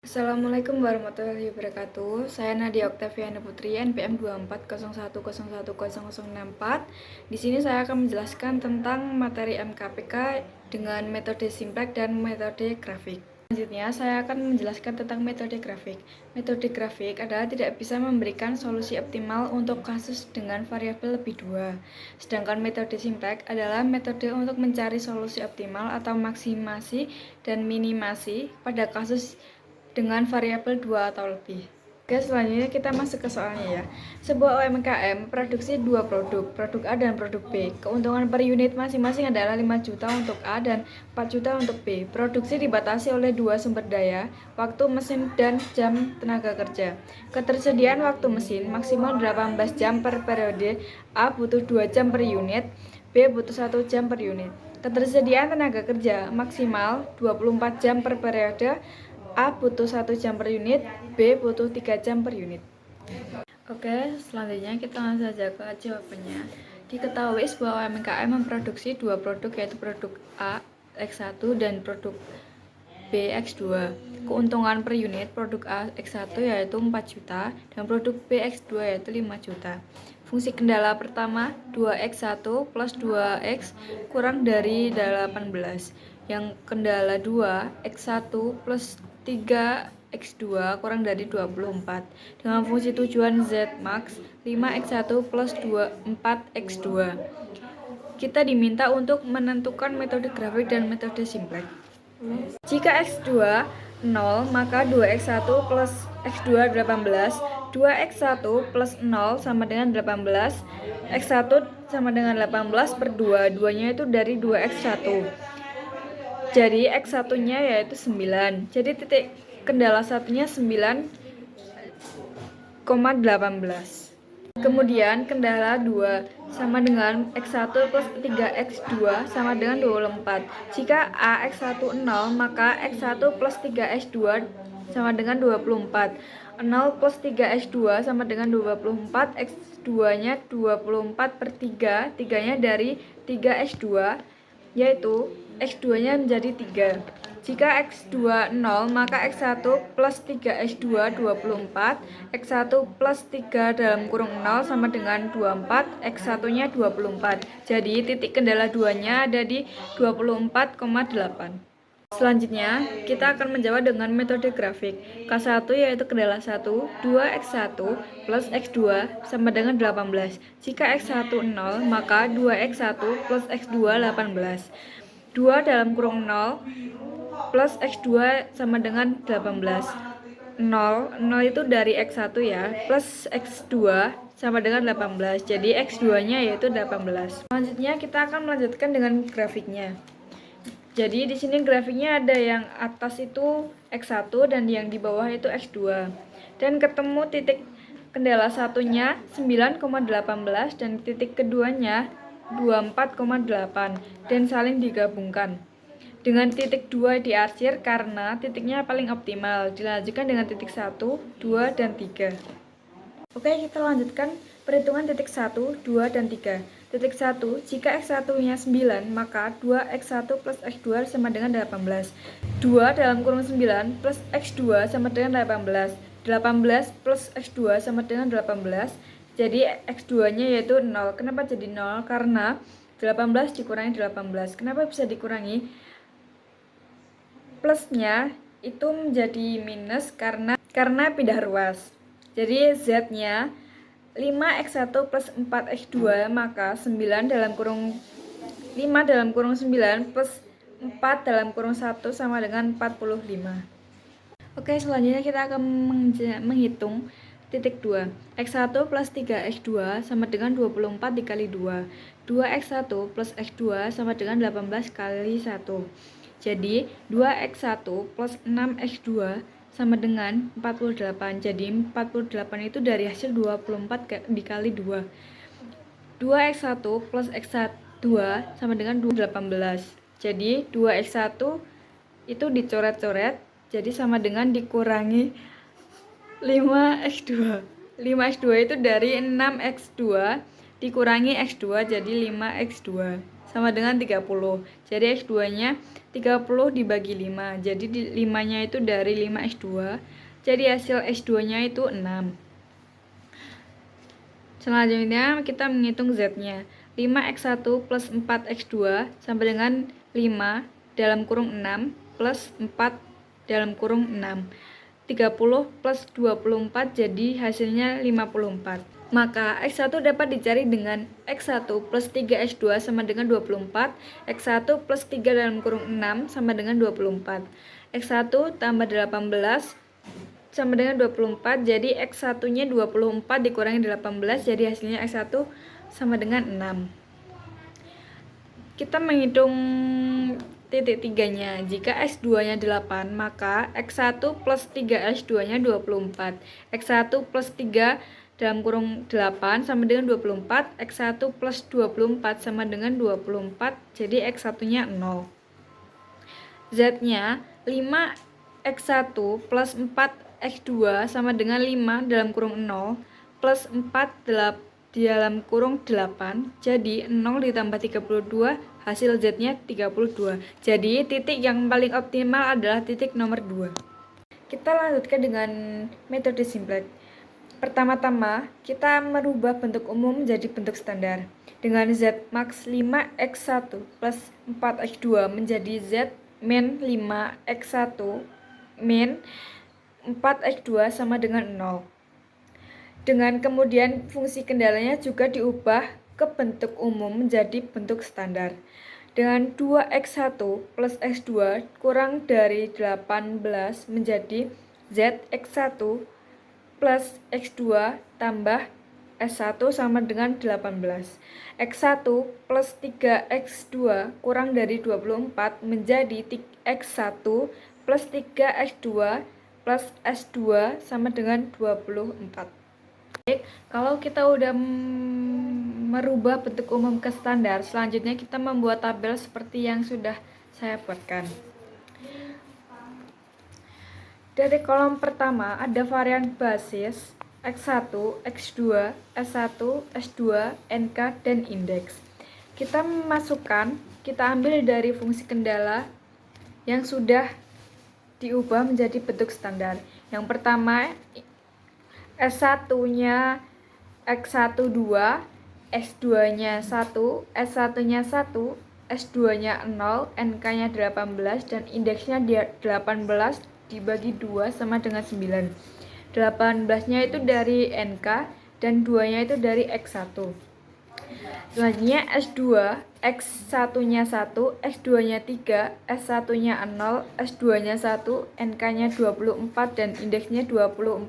Assalamualaikum warahmatullahi wabarakatuh. Saya Nadia Oktaviana Putri, NPM 2401101064. Di sini saya akan menjelaskan tentang materi MKPK dengan metode simplex dan metode grafik. Selanjutnya, saya akan menjelaskan tentang metode grafik. Metode grafik adalah tidak bisa memberikan solusi optimal untuk kasus dengan variabel lebih dua. Sedangkan metode simplex adalah metode untuk mencari solusi optimal atau maksimasi dan minimasi pada kasus dengan variabel 2 atau lebih. Oke, selanjutnya kita masuk ke soalnya ya. Sebuah UMKM produksi dua produk A dan produk B. Keuntungan per unit masing-masing adalah 5 juta untuk A dan 4 juta untuk B. Produksi dibatasi oleh dua sumber daya, waktu mesin dan jam tenaga kerja. Ketersediaan waktu mesin maksimal 18 jam per periode. A butuh 2 jam per unit, B butuh 1 jam per unit. Ketersediaan tenaga kerja maksimal 24 jam per periode. A butuh 1 jam per unit, B butuh 3 jam per unit. Oke, selanjutnya kita langsung saja ke jawabannya. Diketahui bahwa UMKM memproduksi dua produk, yaitu produk A X1 dan produk B X2. Keuntungan per unit produk A X1 yaitu 4 juta dan produk B X2 yaitu 5 juta. Fungsi kendala pertama 2X1 plus 2X kurang dari 18. Yang kendala 2 X1 plus 3X2 kurang dari 24. Dengan fungsi tujuan Z max 5X1 plus 4X2. Kita diminta untuk menentukan metode grafik dan metode simplex. Jika X2 0, maka 2X1 plus X2 18. 2X1 plus 0 sama dengan 18. X1 sama dengan 18 per 2. 2-nya itu dari 2X1. Jadi X1-nya yaitu 9. Jadi titik kendala satunya 9,18. Kemudian kendala 2 sama dengan X1 plus 3X2 sama dengan 24. Jika A X1 0, maka X1 plus 3X2 sama dengan 24. 0 plus 3X2 sama dengan 24. X2-nya 24 per 3. 3-nya dari 3X2, yaitu X2-nya menjadi 3. Jika X2 0, maka X1 plus 3X2 24. X1 plus 3 dalam kurung 0 sama dengan 24. X1-nya 24. Jadi titik kendala 2-nya ada di 24,8. Selanjutnya, kita akan menjawab dengan metode grafik. K1 yaitu kendala 1, 2X1 plus X2 sama dengan 18. Jika X1 0, maka 2X1 plus X2 18. 2 dalam kurung 0 plus X2 sama dengan 18. 0 itu dari X1 ya, plus X2 sama dengan 18. Jadi X2-nya yaitu 18. Selanjutnya kita akan melanjutkan dengan grafiknya. Jadi di sini grafiknya ada yang atas itu X1 dan yang di bawah itu X2. Dan ketemu titik kendala satunya 9,18 dan titik keduanya 24,8 dan saling digabungkan. Dengan titik 2 diarsir karena titiknya paling optimal. Dilanjutkan dengan titik 1, 2, dan 3. Oke, kita lanjutkan perhitungan titik 1, 2, dan 3. Titik 1, jika X1-nya 9, maka 2X1 plus X2 sama dengan 18. 2 dalam kurung 9 plus X2 sama dengan 18. 18 plus X2 sama dengan 18. Jadi X2-nya yaitu 0. Kenapa jadi 0? Karena 18 dikurangi 18. Kenapa bisa dikurangi? Plusnya itu menjadi minus karena pindah ruas. Jadi Z-nya 5X1 plus 4X2, maka 9 dalam kurung 5 dalam kurung 9 plus 4 dalam kurung 1 sama dengan 45. Oke, selanjutnya kita akan menghitung titik 2. X1 plus 3X2 sama dengan 24 dikali 2. 2X1 plus X2 sama dengan 18 kali 1. Jadi 2X1 plus 6X2 sama dengan 48. Jadi 48 itu dari hasil 24 dikali 2. 2X1 plus X2 sama dengan 18. Jadi 2X1 itu dicoret-coret, jadi sama dengan dikurangi 5X2. 5X2 itu dari 6X2 dikurangi X2 jadi 5X2 sama dengan 30. Jadi X2-nya 30 dibagi 5. Jadi 5-nya itu dari 5X2. Jadi hasil X2-nya itu 6. Selanjutnya kita menghitung Z-nya. 5X1 plus 4X2 sama dengan 5 dalam kurung 6 plus 4 dalam kurung 6. 30 plus 24 jadi hasilnya 54. Maka X1 dapat dicari dengan X1 plus 3X2 sama dengan 24, X1 plus 3 dalam kurung 6 sama dengan 24. X1 tambah 18 sama dengan 24, jadi X1 nya 24 dikurangi 18, jadi hasilnya X1 sama dengan 6. Kita menghitung titik 3-nya. Jika X2 nya 8, maka X1 plus 3X2 nya 24. X1 plus 3 dalam kurung 8 sama dengan 24, X1 plus 24 sama dengan 24, jadi X1 nya 0. Z nya 5X1 plus 4X2 sama dengan 5 dalam kurung 0 plus 4 dalam kurung 8, jadi 0 ditambah 32, hasil Z-nya 32. Jadi titik yang paling optimal adalah titik nomor 2. Kita lanjutkan dengan metode simplex. Pertama-tama, kita merubah bentuk umum menjadi bentuk standar. Dengan Z max 5X1 plus 4X2 menjadi Z min 5X1 min 4X2 sama dengan 0. Dengan kemudian fungsi kendalanya juga diubah ke bentuk umum menjadi bentuk standar. Dengan 2X1 plus X2 kurang dari 18 menjadi ZX1 plus X2 tambah S1 sama dengan 18. X1 plus 3X2 kurang dari 24 menjadi X1 plus 3X2 plus S2 sama dengan 24. Kalau kita udah merubah bentuk umum ke standar, selanjutnya kita membuat tabel seperti yang sudah saya buatkan. Dari kolom pertama ada varian basis X1, X2, S1, S2, NK, dan indeks. Kita ambil dari fungsi kendala yang sudah diubah menjadi bentuk standar. Yang pertama S1-nya X1 2, S2-nya 1, S1-nya 1, S2-nya 0, NK-nya 18, dan indeksnya 18 dibagi 2 sama dengan 9. 18-nya itu dari NK dan 2-nya itu dari X1. Selanjutnya S2, X1-nya 1, X2-nya 3, S1-nya 0, S2-nya 1, NK-nya 24, dan indeksnya 24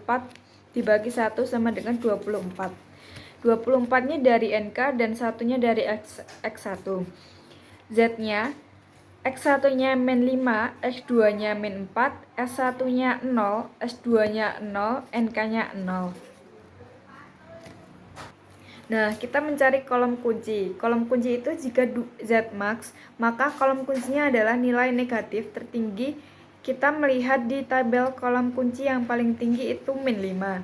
dibagi 1 sama dengan 24. 24-nya dari NK dan 1-nya dari X1. Z-nya X1-nya min 5, X2-nya min 4, S1-nya 0, S2-nya 0, NK-nya 0. Nah, kita mencari kolom kunci. Kolom kunci itu jika Z max, maka kolom kuncinya adalah nilai negatif tertinggi. Kita melihat di tabel kolom kunci yang paling tinggi itu min 5.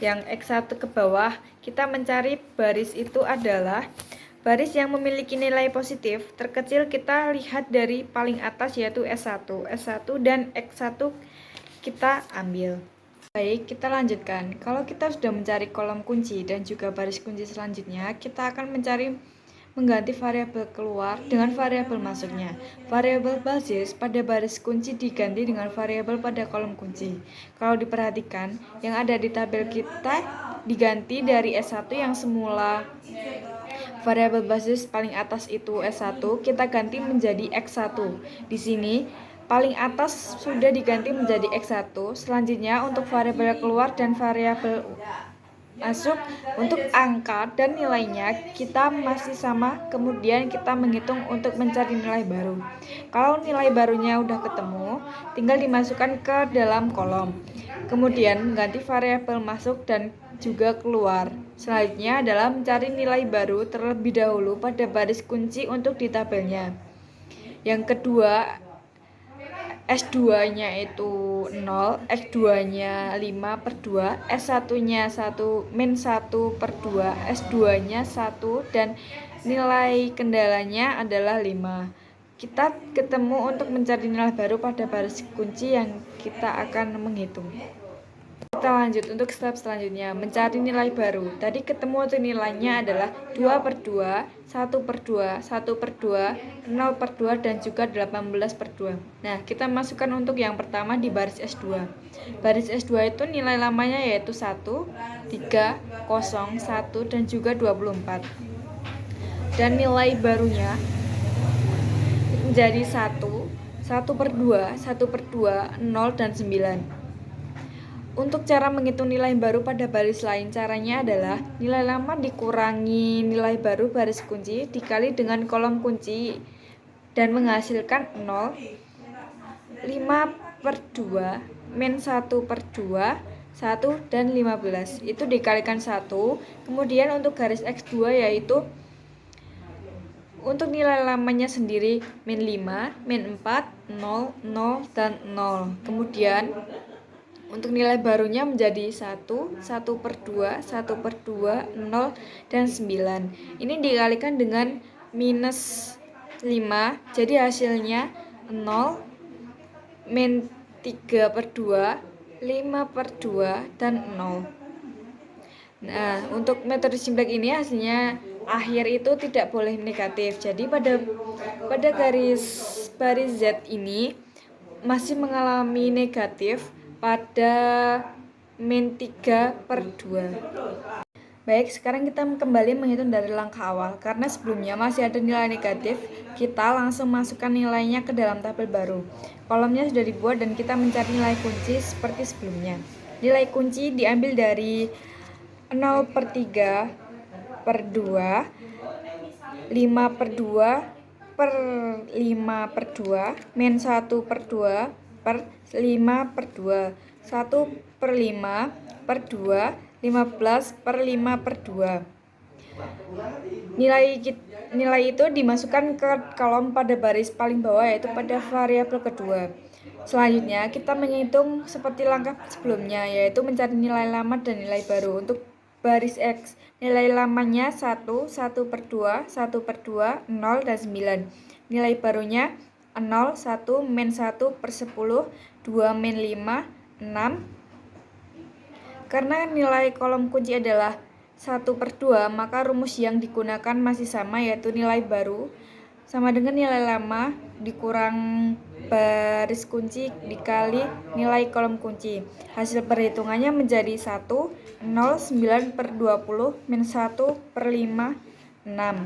Yang X1 ke bawah, kita mencari baris itu adalah baris yang memiliki nilai positif. Terkecil kita lihat dari paling atas yaitu S1. S1 dan X1 kita ambil. Baik, kita lanjutkan. Kalau kita sudah mencari kolom kunci dan juga baris kunci selanjutnya, kita akan mengganti variabel keluar dengan variabel masuknya. Variabel basis pada baris kunci diganti dengan variabel pada kolom kunci. Kalau diperhatikan, yang ada di tabel kita diganti dari S1 yang semula variabel basis paling atas itu S1, kita ganti menjadi X1. Di sini paling atas sudah diganti menjadi X1. Selanjutnya untuk variabel keluar dan variabel masuk, untuk angka dan nilainya kita masih sama. Kemudian kita menghitung untuk mencari nilai baru. Kalau nilai barunya udah ketemu, tinggal dimasukkan ke dalam kolom. Kemudian mengganti variabel masuk dan juga keluar. Selanjutnya adalah mencari nilai baru terlebih dahulu pada baris kunci untuk di tabelnya. Yang kedua, S2-nya itu 0, X2-nya 5/2, S1-nya 1 min 1/2, S2-nya 1, dan nilai kendalanya adalah 5. Kita ketemu untuk mencari nilai baru pada baris kunci yang kita akan menghitung. Kita lanjut untuk step selanjutnya, mencari nilai baru. Tadi ketemu untuk nilainya adalah 2/2, 1/2, 1/2, 0/2, dan juga 18/2. Nah, kita masukkan untuk yang pertama di baris S2. Baris S2 itu nilai lamanya yaitu 1, 3, 0, 1, dan juga 24. Dan nilai barunya menjadi 1, 1/2, 1/2, 0, dan 9. Untuk cara menghitung nilai baru pada baris lain, caranya adalah nilai lama dikurangi nilai baru baris kunci dikali dengan kolom kunci dan menghasilkan 0, 5/2, min 1/2, 1, dan 15. Itu dikalikan 1. Kemudian untuk garis X2 yaitu untuk nilai lamanya sendiri min 5, min 4, 0, 0, dan 0. Kemudian untuk nilai barunya menjadi 1, 1/2, 1/2, 0, dan 9. Ini dikalikan dengan minus 5, jadi hasilnya 0, min 3/2, 5/2, dan 0. Nah, untuk metode simplex ini hasilnya akhir itu tidak boleh negatif. Jadi pada garis baris Z ini masih mengalami negatif pada min 3/2. Baik, sekarang kita kembali menghitung dari langkah awal. Karena sebelumnya masih ada nilai negatif, kita langsung masukkan nilainya ke dalam tabel baru. Kolomnya sudah dibuat dan kita mencari nilai kunci seperti sebelumnya. Nilai kunci diambil dari 0/3/2, 5/2/5/2, min 1/2 per 5/2, 1/5/2, 15/5/2. Nilai itu dimasukkan ke kolom pada baris paling bawah, yaitu pada variabel kedua. Selanjutnya kita menghitung seperti langkah sebelumnya, yaitu mencari nilai lama dan nilai baru. Untuk baris X, nilai lamanya 1, 1/2, 1/2, 0, dan 9. Nilai barunya 0, 1, min 1/10, 2, min 5, 6. Karena nilai kolom kunci adalah 1/2, maka rumus yang digunakan masih sama, yaitu nilai baru sama dengan nilai lama dikurang baris kunci dikali nilai kolom kunci. Hasil perhitungannya menjadi 1, 0, 9/20, min 1/5, 6.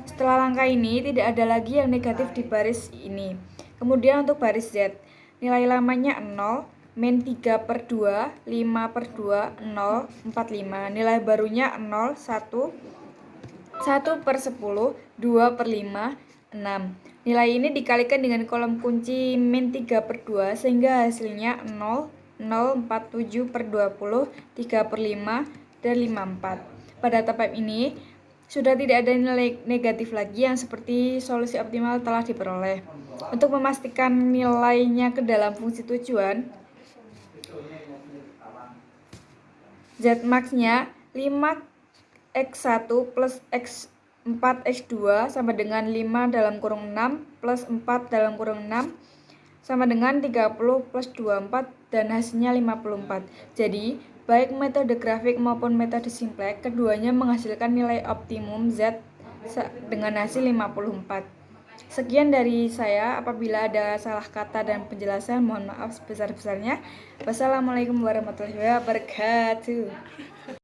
Setelah langkah ini tidak ada lagi yang negatif di baris ini. Kemudian untuk baris Z, nilai lamanya 0, min 3/2, 5/2, 0, 45. Nilai barunya 0, 1, 1/10, 2/5, 6. Nilai ini dikalikan dengan kolom kunci min 3/2 sehingga hasilnya 0, 0,47/20, 3/5, dan 54. Pada tahap ini sudah tidak ada nilai negatif lagi yang seperti solusi optimal telah diperoleh. Untuk memastikan nilainya ke dalam fungsi tujuan, Z-max-nya 5x1 plus x4x2 sama dengan 5/6 plus 4/6 sama dengan 30 plus 24 dan hasilnya 54. Jadi, baik metode grafik maupun metode simplex, keduanya menghasilkan nilai optimum Z dengan hasil 54. Sekian dari saya. Apabila ada salah kata dan penjelasan, mohon maaf sebesar-besarnya. Wassalamualaikum warahmatullahi wabarakatuh.